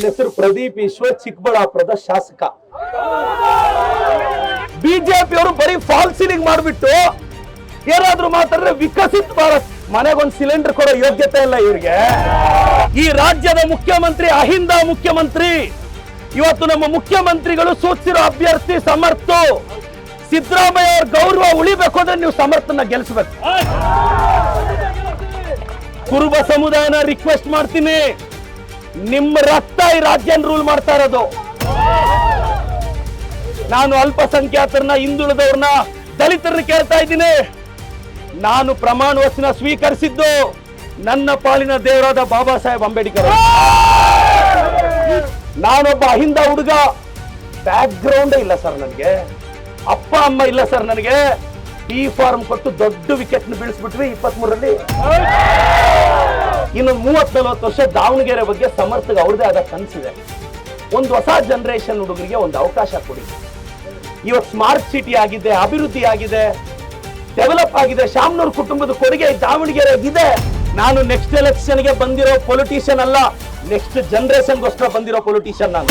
ಹೆಸರು ಪ್ರದೀಪ್ ಈಶ್ವರ್, ಚಿಕ್ಕಬಳ್ಳಾಪುರದ ಶಾಸಕ. ಬಿಜೆಪಿ ಅವರು ಬರೀ ಫಾಲ್ ಸೀಲಿಂಗ್ ಮಾಡ್ಬಿಟ್ಟು ಏನಾದ್ರೂ ಮಾತಾಡಿದ್ರೆ ವಿಕಸಿತ್ ಭಾರತ್, ಮನೆಗೊಂದು ಸಿಲಿಂಡರ್ ಕೊಡೋ ಯೋಗ್ಯತೆ ಇಲ್ಲ ಇವ್ರಿಗೆ. ಈ ರಾಜ್ಯದ ಮುಖ್ಯಮಂತ್ರಿ ಅಹಿಂದ ಮುಖ್ಯಮಂತ್ರಿ. ಇವತ್ತು ನಮ್ಮ ಮುಖ್ಯಮಂತ್ರಿಗಳು ಸೂಚಿಸಿರೋ ಅಭ್ಯರ್ಥಿ ಸಮರ್ಥ. ಸಿದ್ದರಾಮಯ್ಯ ಅವ್ರ ಗೌರವ ಉಳಿಬೇಕು ಅಂದ್ರೆ ನೀವು ಸಮರ್ಥನ ಗೆಲ್ಲಿಸಬೇಕು. ಕುರುಬ ಸಮುದಾಯನ ರಿಕ್ವೆಸ್ಟ್ ಮಾಡ್ತೀನಿ, ನಿಮ್ಮ ರಕ್ತ ಈ ರಾಜ್ಯನ ರೂಲ್ ಮಾಡ್ತಾ ಇರೋದು. ನಾನು ಅಲ್ಪಸಂಖ್ಯಾತರನ್ನ, ಹಿಂದುಳಿದವ್ರನ್ನ, ದಲಿತರನ್ನ ಕೇಳ್ತಾ ಇದ್ದೀನಿ. ನಾನು ಪ್ರಮಾಣ ವಚನ ಸ್ವೀಕರಿಸಿದ್ದು ನನ್ನ ಪಾಲಿನ ದೇವರಾದ ಬಾಬಾ ಸಾಹೇಬ್ ಅಂಬೇಡ್ಕರ್. ನಾನೊಬ್ಬ ಅಹಿಂದ ಹುಡುಗ, ಬ್ಯಾಕ್ ಗ್ರೌಂಡ್ ಇಲ್ಲ ಸರ್ ನನಗೆ, ಅಪ್ಪ ಅಮ್ಮ ಇಲ್ಲ ಸರ್ ನನಗೆ. ಈ ಫಾರ್ಮ್ ಕೊಟ್ಟು ದೊಡ್ಡ ವಿಕೆಟ್ ಬೀಳಿಸ್ಬಿಟ್ವಿ 23ರಲ್ಲಿ. ಇನ್ನು 30-40 ವರ್ಷ ದಾವಣಗೆರೆ ಬಗ್ಗೆ ಸಮರ್ಥಗೆ ಅವ್ರದೇ ಆದ ಕನಸಿದೆ. ಒಂದು ಹೊಸ ಜನರೇಷನ್ ಹುಡುಗರಿಗೆ ಒಂದು ಅವಕಾಶ ಕೊಡಿ. ಇವತ್ತು ಸ್ಮಾರ್ಟ್ ಸಿಟಿ ಆಗಿದೆ, ಅಭಿವೃದ್ಧಿ ಆಗಿದೆ, ಡೆವಲಪ್ ಆಗಿದೆ. ಶಾಮನೂರ್ ಕುಟುಂಬದ ಕೊಡುಗೆ ದಾವಣಗೆರೆ ಇದೆ. ನಾನು ನೆಕ್ಸ್ಟ್ ಎಲೆಕ್ಷನ್ಗೆ ಬಂದಿರೋ ಪೊಲಿಟಿಷಿಯನ್ ಅಲ್ಲ, ನೆಕ್ಸ್ಟ್ ಜನರೇಷನ್ಗೋಸ್ಕರ ಬಂದಿರೋ ಪೊಲಿಟಿಷಿಯನ್ ನಾನು.